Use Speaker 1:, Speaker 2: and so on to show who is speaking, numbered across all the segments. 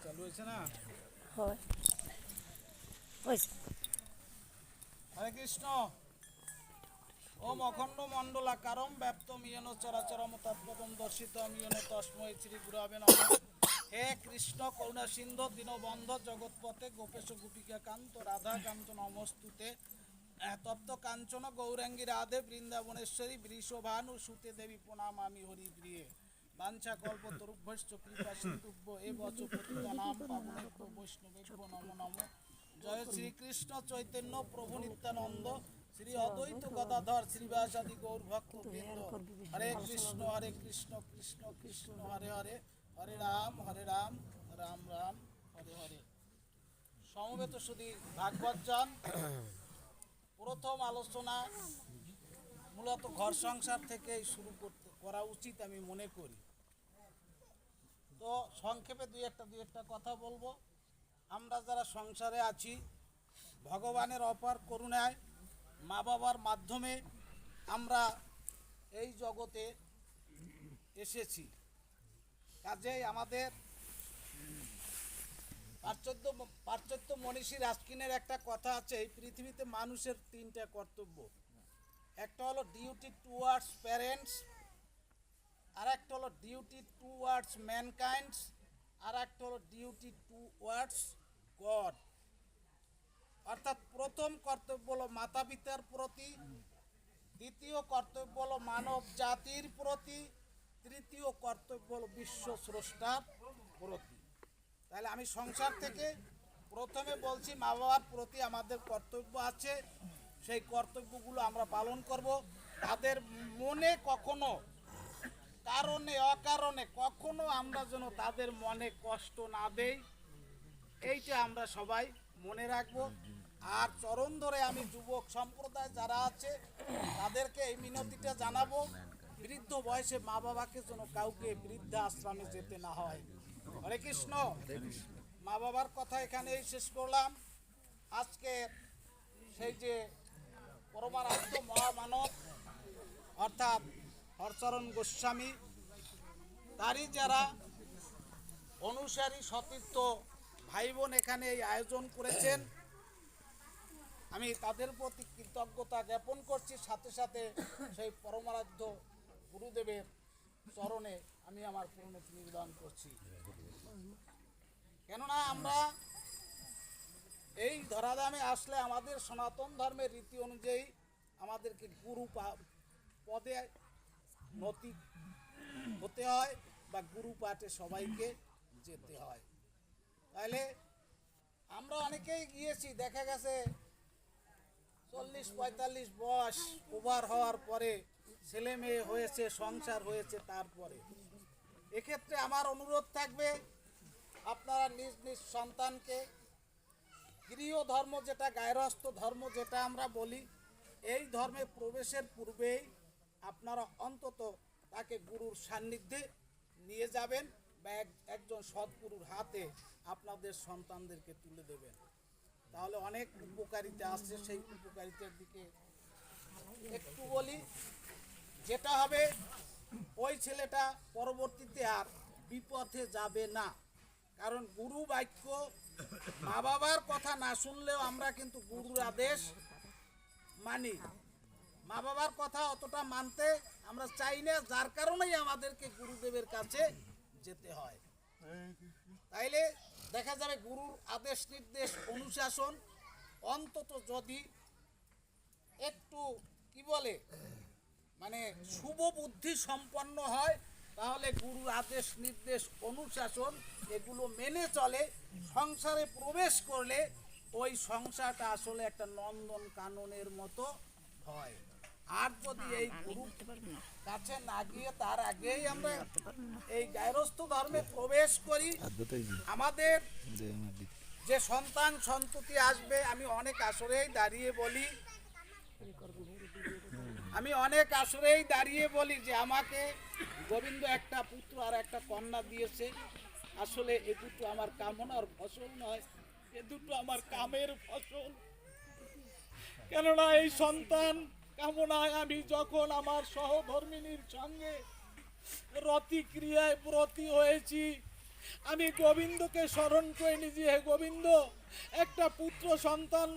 Speaker 1: চালু হয়েছে না? হরে কৃষ্ণ। ওম অখণ্ড মণ্ডলাকারম ব্যাপ্তম ইয়েন চরাচরম তৎপদম দর্শিতম ইয়েন তস্মৈ শ্রী গুরবে নমঃ। হে কৃষ্ণ করুণা সিন্ধু দীনবন্ধ জগৎপতে গোপেশ গোপিকা কান্ত রাধা কান্ত নমস্তুতে। তপ্ত কাঞ্চন গৌরাঙ্গী রাধে বৃন্দাবনেশ্বরী বৃষভানু সুতে দেবী প্রণামামি হরিপ্রিয়ে। বাঞ্ছা কল্প তরুভ্যশ্চ কৃপা সিন্ধুভ্য এব চ পতিতানাং পাবনেভ্যো বৈষ্ণবেভ্যো নমো নমঃ। জয় শ্রীকৃষ্ণ চৈতন্য প্রভু নিত্যানন্দ শ্রী অদ্বৈত গদাধর শ্রীবাসাদি গৌর ভক্তবৃন্দ। হরে কৃষ্ণ কৃষ্ণ কৃষ্ণ হরে হরে, হরে রাম রাম রাম হরে হরে। সমবেত সুধী ভাগবতজন, প্রথম আলোচনা মূলত ঘর সংসার থেকেই শুরু করা উচিত আমি মনে করি। তো সংক্ষেপে দুই একটা কথা বলবো। আমরা যারা সংসারে আছি, ভগবানের অপার করুণায় মা বাবার মাধ্যমে আমরা এই জগতে এসেছি। কাজেই আমাদের পাশ্চাত্য মনীষী রাস্কিনের একটা কথা আছে, এই পৃথিবীতে মানুষের তিনটা কর্তব্য। একটা হলো ডিউটি টুয়ার্ডস প্যারেন্টস, আর একটা হলো ডিউটি টুয়ার্ডস ম্যানকাইন্ডস, আর একটা হলো ডিউটি টুয়ার্ডস গড। অর্থাৎ প্রথম কর্তব্য হলো মাতা পিতার প্রতি, দ্বিতীয় কর্তব্য হলো মানব জাতির প্রতি, তৃতীয় কর্তব্য হলো বিশ্ব স্রষ্টার প্রতি। তাহলে আমি সংসার থেকে প্রথমে বলছি মা বাবার প্রতি আমাদের কর্তব্য আছে, সেই কর্তব্যগুলো আমরা পালন করব। তাদের মনে কখনো কারণে অকারণে কখনো আমরা যেন তাদের মনে কষ্ট না দেই, এইটা আমরা সবাই মনে রাখবো। আর চরণ ধরে আমি যুবক সম্প্রদায় যারা আছে তাদেরকে এই মিনতিটা জানাবো, বৃদ্ধ বয়সে মা বাবাকে যেন কাউকে বৃদ্ধা আশ্রমে যেতে না হয়। হরে কৃষ্ণ। মা বাবার কথা এখানেই শেষ করলাম। আজকে সেই যে পরমারাধ্য মহামানব অর্থাৎ হরচরণ গোস্বামী, তারই যারা অনুসারী সতীর্থ ভাই বোন এখানে এই আয়োজন করেছেন, আমি তাদের প্রতি কৃতজ্ঞতা জ্ঞাপন করছি। সাথে সাথে সেই পরমারাধ্য গুরুদেবের চরণে আমি আমার প্রণতি নিবেদন করছি। কেননা আমরা এই ধরাধামে আসলে আমাদের সনাতন ধর্মের রীতি অনুযায়ী আমাদেরকে গুরু পদে নতি হতে হয় বা গুরু পাঠে সবাইকে যেতে হয়। তাহলে আমরা অনেকেই গিয়েছি, দেখা গেছে 40-45 বয়স ওভার হওয়ার পরে ছেলে মেয়ে হয়েছে, সংসার হয়েছে। তারপরে এক্ষেত্রে আমার অনুরোধ থাকবে, আপনারা নিজ নিজ সন্তানকে গৃহ ধর্ম যেটা, গায়রস্থ ধর্ম যেটা আমরা বলি, এই ধর্মে প্রবেশের পূর্বেই আপনারা অন্তত তাকে গুরুর সান্নিধ্যে নিয়ে যাবেন বা একজন সৎগুরুর হাতে আপনাদের সন্তানদেরকে তুলে দেবেন। তাহলে অনেক উপকারিতা আছে। সেই উপকারিতার দিকে একটু বলি। যেটা হবে, ওই ছেলেটা পরবর্তীতে আর বিপথে যাবে না। কারণ গুরু বাক্য, মা বাবার কথা না শুনলেও আমরা কিন্তু গুরুর আদেশ মানি। মা বাবার কথা অতটা মানতে আমরা চাই না, যার কারণেই আমাদেরকে গুরুদেবের কাছে যেতে হয়। তাইলে দেখা যাবে গুরুর আদেশ নির্দেশ অনুশাসন অন্তত যদি একটু মানে শুভ বুদ্ধি সম্পন্ন হয়, তাহলে গুরুর আদেশ নির্দেশ অনুশাসন এগুলো মেনে চলে, সংসারে প্রবেশ করলে ওই সংসারটা আসলে একটা নন্দন কাননের মতো হয়। আর যদি এই গুরুর কাছে না গিয়ে তার আগেই আমরা এই গায়রস্থ ধর্মে প্রবেশ করি, আমাদের যে সন্তান সন্ততি আসবে, আমি অনেক আসরেই দাঁড়িয়ে বলি যে আমাকে গোবিন্দ একটা পুত্র আর একটা কন্যা দিয়েছে। আসলে এ দুটো আমার কামনার ফসল নয়, এ দুটো আমার কামের ফসল। কেননা এই সন্তান কামনায় আমি যখন আমার সহধর্মিনীর সঙ্গে রতিক্রিয়ায় ব্রতী হয়েছি। আমি গোবিন্দকে স্মরণ করে নিজে, হে গোবিন্দ, একটা পুত্র সন্তান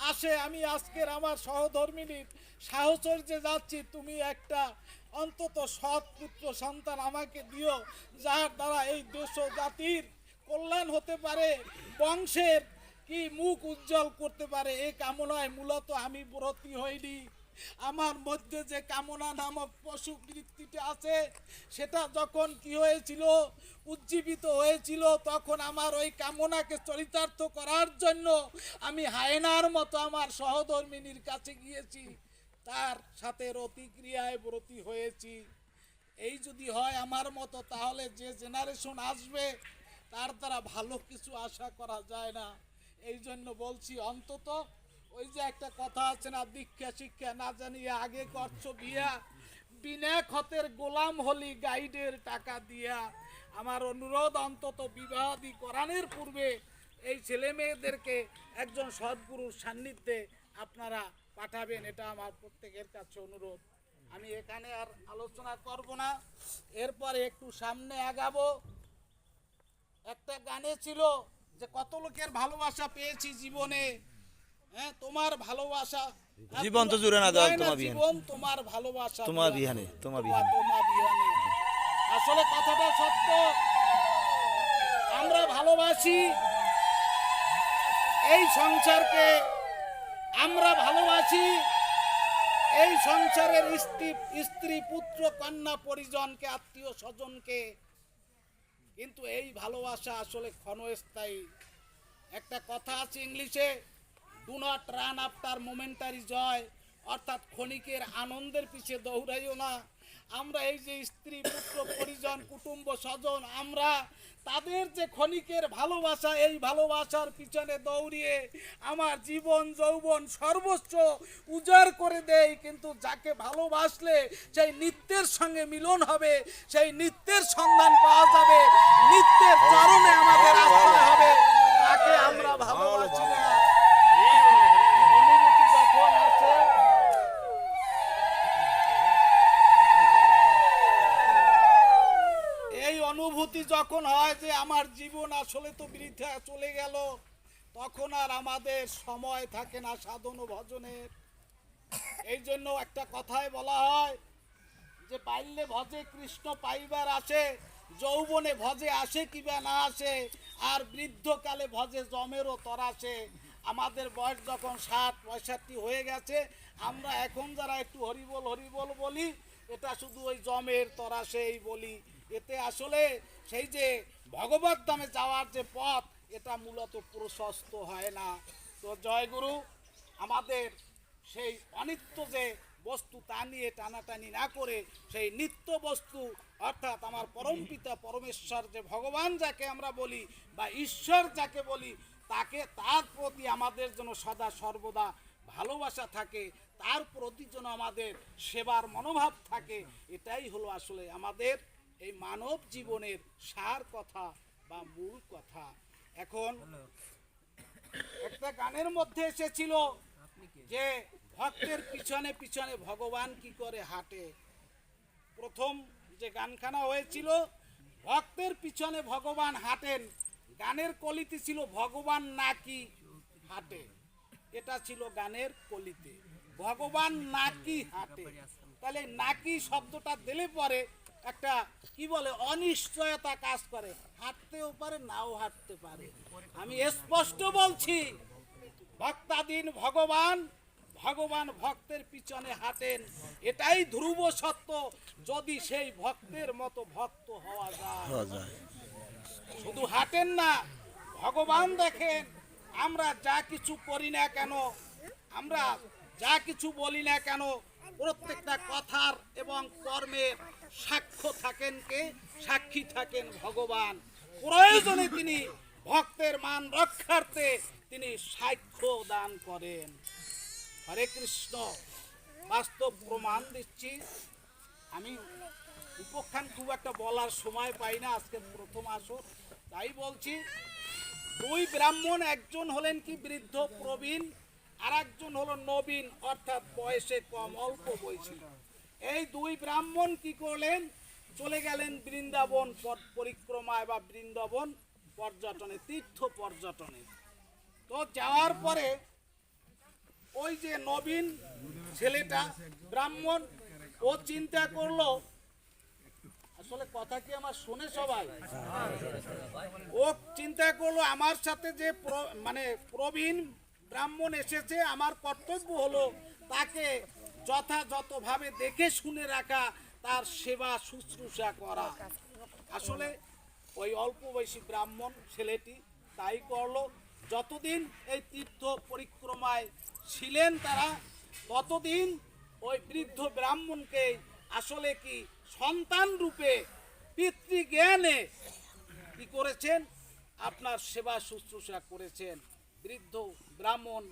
Speaker 1: আসে, আমি আজকের আমার সহধর্মিনীর সাহচর্যে যাচ্ছি, তুমি একটা অন্তত সৎ পুত্র সন্তান আমাকে দিও, যার দ্বারা এই দেশ ও জাতির কল্যাণ হতে পারে, বংশের কি মুখ উজ্জ্বল করতে পারে। এই কামনায় মূলত আমি ব্রতী হইনি। আমার মধ্যে যে কামনা নামক পশু বৃত্তিটা আছে, সেটা যখন কি হয়েছিল, উজ্জীবিত হয়েছিল, তখন আমার ওই কামনাকে চরিতার্থ করার জন্য আমি হায়নার মতো আমার সহধর্মিনীর কাছে গিয়েছি, তার সাথে রতিক্রিয়ায় ব্রতী হয়েছি। এই যদি হয় আমার মতো, তাহলে যে জেনারেশন আসবে তার দ্বারা ভালো কিছু আশা করা যায় না। এই জন্য বলছি, অন্তত ওই যে একটা কথা আছে না, দীক্ষা শিক্ষা না জানিয়ে আগে করছো বিয়া, বিনা খতের গোলাম হলি গাইডের টাকা দিয়া। আমার অনুরোধ, অন্তত বিবাহাদি করানোর পূর্বে এই ছেলে মেয়েদেরকে একজন সদ্গুরুর সান্নিধ্যে আপনারা পাঠাবেন, এটা আমার প্রত্যেকের কাছে অনুরোধ। আমি এখানে আর আলোচনা করব না, এরপরে একটু সামনে আগাবো। একটা গানে ছিল যে কত লোকের ভালোবাসা পেয়েছি জীবনে, হ্যাঁ, তোমার ভালোবাসা
Speaker 2: জীবন তো জুড়ে না দেওয়া, তোমার
Speaker 1: জীবন তোমার ভালোবাসা,
Speaker 2: তোমার বিহানে, তোমার বিহানে।
Speaker 1: তোমার বিহানে। আসলে কথাটা সত্য, আমরা ভালোবাসি এই সংসারকে, আমরা ভালোবাসি এই সংসারের স্ত্রী পুত্র কন্যা পরিজনকে, আত্মীয় স্বজনকে, কিন্তু এই ভালোবাসা আসলে ক্ষণস্থায়ী। একটা কথা আছে ইংলিশে, do not run after momentary joy, অর্থাৎ ক্ষণিকের আনন্দের পিছে দৌড়াইও না। আমরা এই যে স্ত্রী পুত্র পরিজন কুটুম্ব স্বজন, আমরা তাদের যে ক্ষণিকের ভালোবাসা, এই ভালোবাসার পিছনে দৌড়িয়ে আমার জীবন যৌবন সর্বস্ব উজাড় করে দেই, কিন্তু যাকে ভালোবাসলে সেই নিত্যের সঙ্গে মিলন হবে, সেই নিত্যের সন্ধান পাওয়া যাবে, নিত্যের চরণে আমাদের আশ্রয় হবে, তাকে আমরা ভালোবাসি না। অনুভূতি যখন আছে, এই অনুভূতি যখন হয় যে আমার জীবন আসলে তো বৃথা চলে গেল, তখন আর আমাদের সময় থাকে না সাধন ও ভজনের। এই জন্য একটা কথায় বলা হয় যে বাল্যে ভজে কৃষ্ণ পাইবার আসে, যৌবনে ভজে আসে কিবা না আসে, আর বৃদ্ধকালে ভজে জমেরও তরাসে। আমাদের বয়স যখন 60-65 হয়ে গেছে, আমরা এখন যারা একটু হরিবল হরিবল বলি, এটা শুধু ওই জমের তরাসেই বলি। এতে আসলে সেই যে ভগবত ধামে যাওয়ার যে পথ, এটা মূলত প্রশস্ত হয় না। তো জয়গুরু, আমাদের সেই অনিত্য যে বস্তু, তা নিয়ে টানাটানি না করে সেই নিত্য বস্তু, অর্থাৎ আমার পরমপিতা পরমেশ্বর যে ভগবান যাকে আমরা বলি বা ঈশ্বর যাকে বলি, তাকে, তার প্রতি আমাদের জন্য সদা সর্বদা ভালোবাসা থাকে, তার প্রতি যেন আমাদের সেবার মনোভাব থাকে। এটাই হলো আসলে আমাদের এই মানব জীবনের সার কথা বা মূল কথা। এখন একটা গানের মধ্যে এসেছিল যে ভক্তের পিছনে পিছনে ভগবান কি করে হাঁটে। প্রথম যে গানখানা হয়েছিল, ভক্তের পিছনে ভগবান হাঁটেন, গানের কলিতে ছিল ভগবান নাকি হাঁটে, এটা ছিল গানের কলিতে, ভগবান নাকি হাঁটে। তাহলে নাকি শব্দটা দিলে পরে একটা কি বলে অনিশ্চয়তা কাজ করে, হাঁটতেও পারে নাও হাঁটতে পারে। আমি স্পষ্ট বলছি, ভক্তাধীন ভগবান, ভগবান ভক্তের পিছনে হাঁটেন, এটাই ধ্রুব সত্য, যদি সেই ভক্তের মতো ভক্ত হওয়া যায়। শুধু হাঁটেন না, ভগবান দেখেন আমরা যা কিছু করি না কেন, আমরা যা কিছু বলি না কেন, প্রত্যেকটা কথার এবং কর্মের সাক্ষ্য থাকেন কে? সাক্ষী থাকেন ভগবান। প্রয়োজনে তিনি ভক্তের মান রক্ষার্থে তিনি সাক্ষ্য দান করেন। হরে কৃষ্ণ, বাস্তব প্রমাণ দিচ্ছি। আমি উপখ্যান খুব একটা বলার সময় পাই না, আজকে প্রথম আসো তাই বলছি। দুই ব্রাহ্মণ, একজন হলেন কি বৃদ্ধ প্রবীণ, আর একজন হলো নবীন, অর্থাৎ বয়সে কম, অল্প বয়সী। এই দুই ব্রাহ্মণ কি করলেন, চলে গেলেন বৃন্দাবন পরিক্রমায় বা বৃন্দাবন পর্যটনে, তীর্থ পর্যটনে। তো যাওয়ার পরে ওই যে নবীন ছেলেটা ব্রাহ্মণ, ও চিন্তা করলো, আসলে কথা কি আমার শোনে সবাই? ও চিন্তা করলো আমার সাথে যে মানে প্রবীণ ব্রাহ্মণ এসেছে, আমার কর্তব্য হলো তাকে যথাযথভাবে দেখে শুনে রাখা, তার সেবা শুশ্রূষা করা। আসলে ওই অল্প বয়সী ব্রাহ্মণ ছেলেটি তাই করলো। যতদিন এই তীর্থ পরিক্রমায় ছিলেন তারা, ততদিন ওই বৃদ্ধ ব্রাহ্মণকে আসলে কি সন্তান রূপে পিতৃজ্ঞানে কি করেছেন, আপনার সেবা শুশ্রূষা করেছেন। বৃদ্ধ ব্রাহ্মণ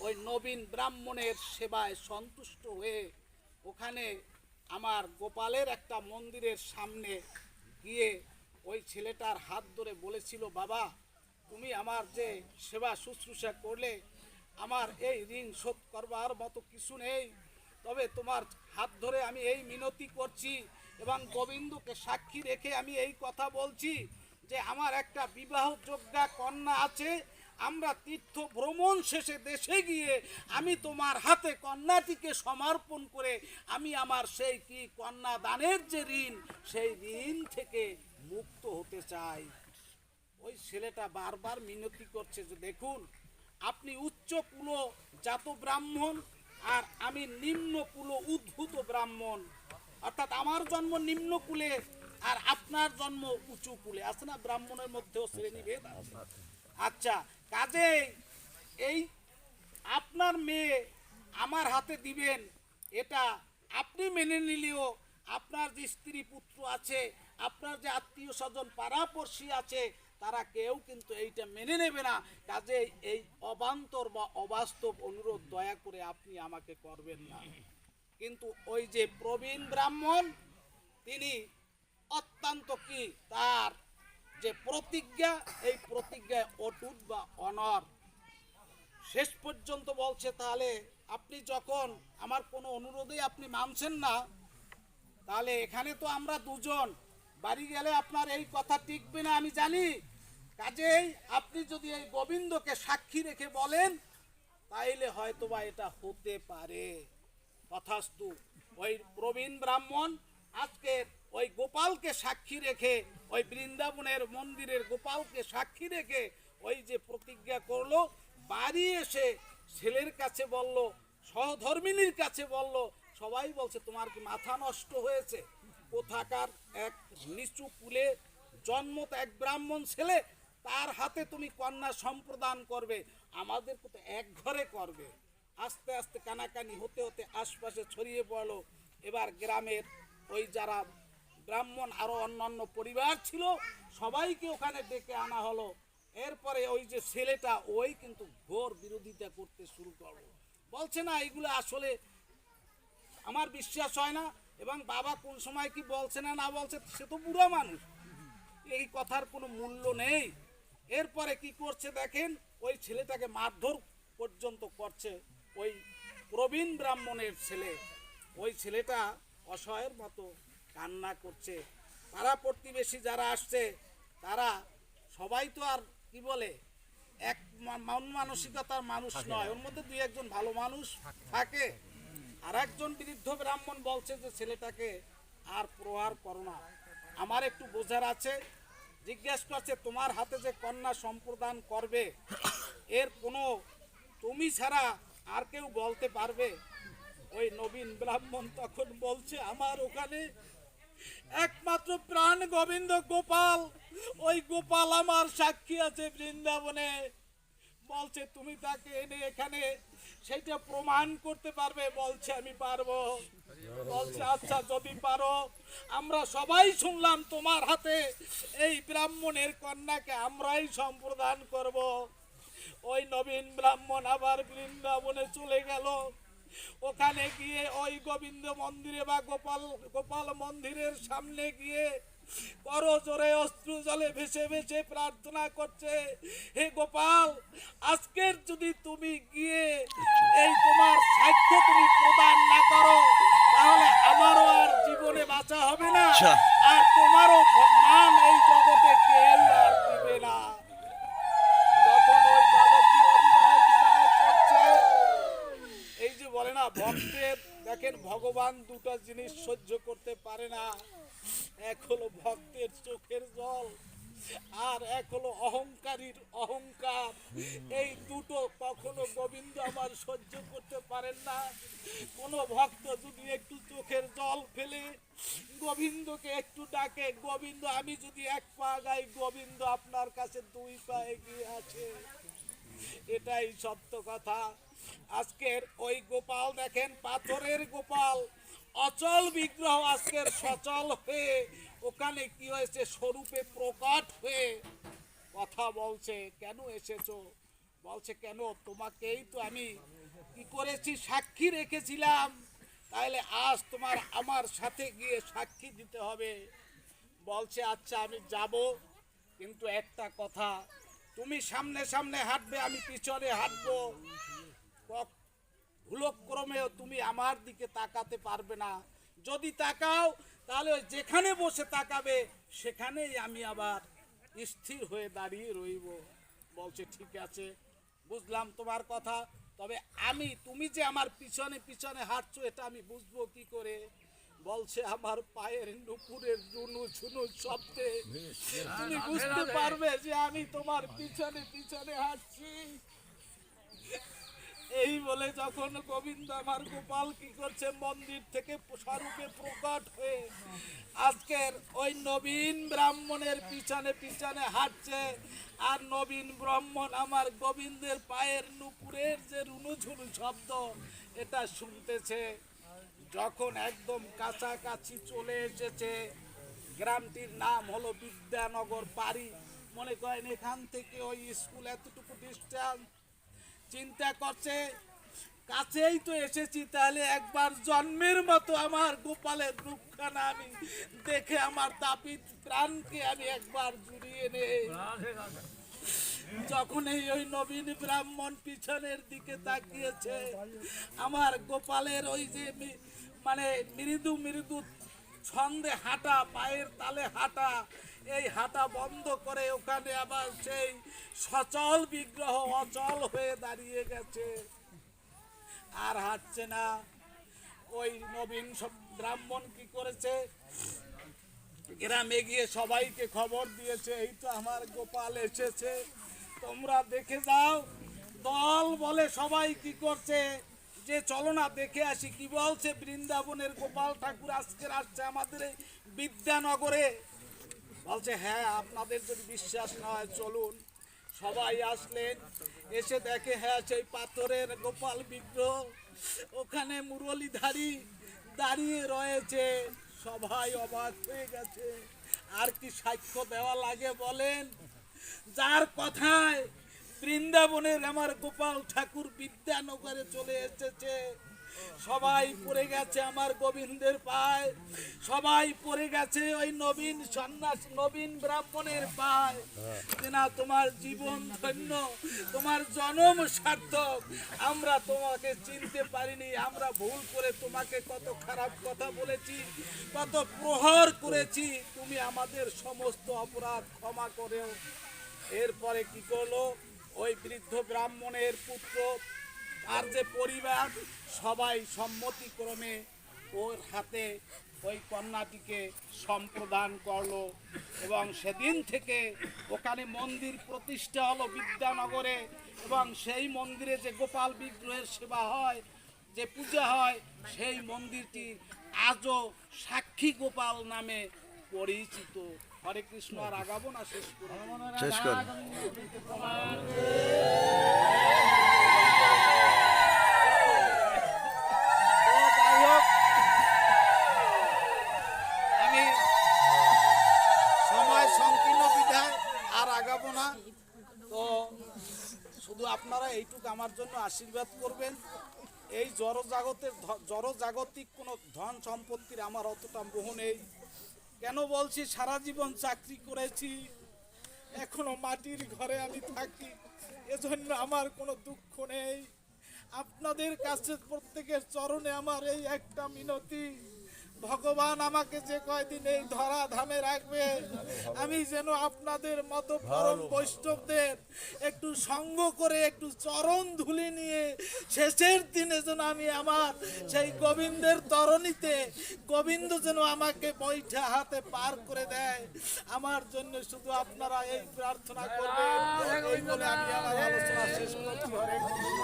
Speaker 1: ওই নবীন ব্রাহ্মণের সেবায় সন্তুষ্ট হয়ে ওখানে আমার গোপালের একটা মন্দিরের সামনে গিয়ে ওই ছেলেটার হাত ধরে বলেছিল, বাবা তুমি আমার যে সেবা শুশ্রূষা করলে, আমার এই ঋণ শোধ করবার মতো কিছু নেই, তবে তোমার হাত ধরে আমি এই মিনতি করছি এবং গোবিন্দকে সাক্ষী রেখে আমি এই কথা বলছি যে আমার একটা বিবাহযোগ্য কন্যা আছে, আমরা তীর্থ ভ্রমণ শেষে দেশে গিয়ে আমি তোমার হাতে কন্যাটিকে সমর্পণ করে আমি আমার সেই কি কন্যা দানের যে ঋণ, সেই ঋণ থেকে মুক্ত হতে চাই। ওই ছেলেটা বারবার মিনতি করছে যে দেখুন, আপনি উচ্চ কুল জাত ব্রাহ্মণ আর আমি নিম্ন কুল উদ্ভূত ব্রাহ্মণ, অর্থাৎ আমার জন্ম নিম্ন কুলে আর আপনার জন্ম উঁচু কুলে। আছে না ব্রাহ্মণের মধ্যেও শ্রেণীভেদ আছে। আচ্ছা, কাজে এই আপনার মেয়ে আমার হাতে দিবেন, এটা আপনি মেনে নিলেও আপনার যে স্ত্রী পুত্র আছে, আপনার যে আত্মীয় স্বজন পাড়াপড়শি আছে, তারা কেউ কিন্তু এইটা মেনে নেবে না। কাজে এই অবান্তর বা অবাস্তব অনুরোধ দয়া করে আপনি আমাকে করবেন না। কিন্তু ওই যে প্রবীণ ব্রাহ্মণ, তিনি অত্যন্ত কি তার যে প্রতিজ্ঞা, এই প্রতিজ্ঞায় অটুট বা অনড়। শেষ পর্যন্ত বলছে, তাহলে আপনি যখন আমার কোনো অনুরোধে আপনি মানছেন না, তাহলে এখানে তো আমরা দুজন, বাড়ি গেলে আপনার এই কথা টিকবে না আমি জানি। কাজেই আপনি যদি এই গোবিন্দকে সাক্ষী রেখে বলেন, তাইলে হয়তোবা এটা হতে পারে। তথাস্তু। ওই প্রবীণ ব্রাহ্মণ আজকে ওই গোপালকে সাক্ষী রেখে, ওই বৃন্দাবনের মন্দিরের গোপালকে সাক্ষী রেখে ওই যে প্রতিজ্ঞা করলো, বাড়ি এসে ছেলের কাছে বলল, সহধর্মিনীর কাছে বলল, সবাই বলছে তোমার কি মাথা নষ্ট হয়েছে? কোথাকার এক নিচু কুলে জন্মত এক ব্রাহ্মণ ছেলে, তার হাতে তুমি কন্যা সম্প্রদান করবে, আমাদেরকে তো এক ঘরে করবে। আস্তে আস্তে কানাকানি হতে হতে আশপাশে ছড়িয়ে পড়লো। এবার গ্রামের ওই যারা ব্রাহ্মণ আরো অন্যান্য পরিবার ছিল, সবাইকে ওখানে ডেকে আনা হলো। এরপরে ওই যে ছেলেটা ওই কিন্তু ঘোর বিরোধিতা করতে শুরু করলো, বলছে না এগুলো আসলে আমার বিশ্বাস হয় না, এবং বাবা কোন সময় কি বলছে না না বলছে সে তো বুড়া মানুষ, এই কথার কোনো মূল্য নেই। এরপরে কি করছে দেখেন, ওই ছেলেটাকে মারধর পর্যন্ত করছে ওই প্রবীণ ব্রাহ্মণের ছেলে। ওই ছেলেটা অসহায়ের মতো কান্না করছে। পাড়া প্রতিবেশী যারা আসছে, তারা সবাই তো আর কি বলে এক মন মানসিকতার মানুষ নয়, ওর মধ্যে দুই একজন ভালো মানুষ থাকে। আর একজন বৃদ্ধ ব্রাহ্মণ বলছে যে ছেলেটাকে আর প্রহার করো না, আমার একটু বোঝার আছে। জিজ্ঞেস করছে তোমার হাতে যে কন্যা সম্প্রদান করবে, এর কোনো তুমি ছাড়া আর কেউ বলতে পারবে? ওই নবীন ব্রাহ্মণ তখন বলছে, আমার ওখানে একমাত্র প্রাণ গোবিন্দ গোপাল, ওই গোপাল আমার সাক্ষী আছে বৃন্দাবনে। বলছে তুমি তাকে এনে এখানে সেটা প্রমাণ করতে পারবে? বলছে আমি পারবো। বলছে আচ্ছা যদি পারো, আমরা সবাই শুনলাম তোমার হাতে এই ব্রাহ্মণের কন্যাকে আমরাই সম্প্রদান করব। ওই নবীন ব্রাহ্মণ আবার বৃন্দাবনে চলে গেল। ওখানে গিয়ে ওই গোবিন্দ মন্দিরে বা গোপাল মন্দিরের সামনে গিয়ে করজোরে অশ্রু জলে ভেসে ভেসে প্রার্থনা করছে, হে গোপাল, আজকের যদি তুমি গিয়ে এই তোমার সাক্ষ্য তুমি প্রদান না করো, তাহলে আমারও আর জীবনে বাঁচা হবে না, তোমারও মান এই জগতে কেউ আর দিবে না। যখন ওই বালকটি অন্যায় বিনয় করছে, এই যে বলে না ভক্তের, দেখেন ভগবান দুটো জিনিস সহ্য করতে পারে না, এক হলো ভক্তের চোখের জল, আর এক হলো অহংকারীর অহংকার। এই দুটো কখনো গোবিন্দ আমার সহ্য করতে পারেন না। কোনো ভক্ত যদি একটু চোখের জল ফেলে গোবিন্দকে একটু ডাকে, গোবিন্দ আমি যদি এক পা গাই, গোবিন্দ আপনার কাছে দুই পা এগিয়ে আছে, এটাই সত্য কথা। আজকের ওই গোপাল দেখেন, পাথরের গোপাল, অচল বিগ্রহ আজকের সচল হয়ে ওখানে কি হয়েছে, স্বরূপে প্রকট হয়ে কথা বলছে। কেন এসেছো? বলছে কেন, তোমাকেই তো আমি কি করেছি, সাক্ষী রেখেছিলাম, তাহলে আজ তোমার আমার সাথে গিয়ে সাক্ষী দিতে হবে। বলছে আচ্ছা আমি যাব, কিন্তু একটা কথা, তুমি সামনে সামনে হাঁটবে, আমি পিছনে হাঁটবো, ভুলক্রমেও তুমি আমার দিকে তাকাতে পারবে না। যদি তাকাও তাহলে ওই যেখানে বসে তাকাবে সেখানেই আমি আবার স্থির হয়ে দাঁড়িয়ে রইব। বলছে ঠিক আছে, বুঝলাম তোমার কথা, তবে আমি, তুমি যে আমার পিছনে পিছনে হাঁটছো এটা আমি বুঝবো কি করে? বলছে আমার পায়ের নুপুরের রুনু ঝুনু শব্দে তুমি বুঝতে পারবে যে আমি তোমার পিছনে পিছনে হাঁটছি। এই বলে যখন গোবিন্দ আমার গোপাল কি করছে, মন্দির থেকে স্বরূপে প্রকট হয়ে আজকের ওই নবীন ব্রাহ্মণের পিছনে পিছনে হাঁটছে, আর নবীন ব্রাহ্মণ আমার গোবিন্দের পায়ের নুপুরের যে রুনুঝুনু শব্দ এটা শুনতেছে। যখন একদম কাছাকাছি চলে এসেছে, গ্রামটির নাম হলো বিদ্যানগর পাড়ি, মনে করেন এখান থেকে ওই স্কুল এতটুকু ডিস্টেন্স। চিন্তা করছে কাছেই তো এসেছি, তাহলে একবার জন্মের মতো আমার গোপালের রূপখানা আমি দেখে আমার তাপিত প্রাণকে আমি একবার জুড়িয়ে নেই। যখন ওই নবীন ব্রাহ্মণ পিছনের দিকে তাকিয়েছে, আমার গোপালের ওই যে মানে মৃদু মৃদু ছন্দে হাঁটা, পায়ের তালে হাঁটা, এই হাঁটা বন্ধ করে ওখানে আবার সেই সচল বিগ্রহ অচল হয়ে দাঁড়িয়ে গেছে, আর হাঁটছে না। ওই নবীন ব্রাহ্মণ কি করেছে, গ্রামে গিয়ে সবাইকে খবর দিয়েছে এই তো আমার গোপাল এসেছে, তোমরা দেখে যাও। দল বলে সবাই কি করছে, যে চলো না দেখে আসি। কি বলছে, বৃন্দাবনের গোপাল ঠাকুর আজকে আসছে আমাদের এই বিদ্যানগরে। বলছে হ্যাঁ, আপনাদের যদি বিশ্বাস না হয় চলুন। সবাই আসলেন, এসে দেখে হ্যাঁ সেই পাথরের গোপাল বিগ্রহ ওখানে মুরলীধারী দাঁড়িয়ে রয়েছে। সবাই অবাক হয়ে গেছে। আর কি সাক্ষ্য দেওয়া লাগে বলেন? যার কথায় বৃন্দাবনের আমার গোপাল ঠাকুর বিদ্যানগরে চলে এসেছে, সবাই পড়ে গেছে আমার গোবিন্দের পায়, সবাই পড়ে গেছে ওই নবীন সন্ন্যাস নবীন ব্রাহ্মণের পায়। না তোমার জীবন ধন্য, তোমার জন্ম সার্থক, আমরা তোমাকে চিনতে পারিনি, আমরা ভুল করে তোমাকে কত খারাপ কথা বলেছি, কত প্রহার করেছি, তুমি আমাদের সমস্ত অপরাধ ক্ষমা করেও। এরপরে কি করলো, ওই বৃদ্ধ ব্রাহ্মণের পুত্র আর যে পরিবার সবাই সম্মতিক্রমে ওর হাতে ওই কন্যাটিকে সম্প্রদান করলো, এবং সেদিন থেকে ওখানে মন্দির প্রতিষ্ঠা হলো বিদ্যানগরে। এবং সেই মন্দিরে যে গোপাল বিগ্রহের সেবা হয়, যে পূজা হয়, সেই মন্দিরটি আজও সাক্ষী গোপাল নামে পরিচিত। হরে কৃষ্ণ। আর আগাবো না, শেষ করো।
Speaker 2: শেষ কর।
Speaker 1: আমি সময় সংকীর্ণ বিধায় আর আগাবো না, তো শুধু আপনারা এইটুকু আমার জন্য আশীর্বাদ করবেন। এই জড়জাগতিক কোনো ধন সম্পত্তির আমার অতটা মোহ নেই। কেন বলছি, সারা জীবন চাকরি করেছি, এখনো মাটির ঘরে আমি থাকি, এজন্য আমার কোনো দুঃখ নেই। আপনাদের কাছে প্রত্যেকের চরণে আমার এই একটা মিনতি, ভগবান আমাকে যে কয়দিন এই ধরা ধামে রাখবে, আমি যেন আপনাদের মতো পরম বৈষ্ণবদের একটু সঙ্গ করে একটু চরণ ধুলি নিয়ে শেষের দিনে যেন আমি আমার সেই গোবিন্দের তরণীতে গোবিন্দ যেন আমাকে বৈঠা হাতে পার করে দেয়। আমার জন্য শুধু আপনারা এই প্রার্থনা করবেন, এই বলে আমি আমার আলোচনা শেষ করছি। হরে কৃষ্ণ।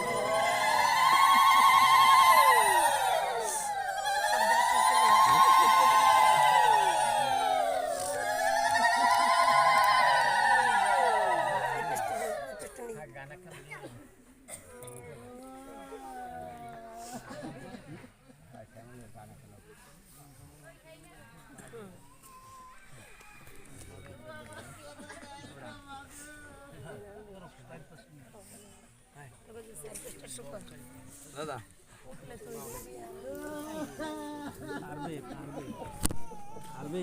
Speaker 2: দাদা
Speaker 3: পারবে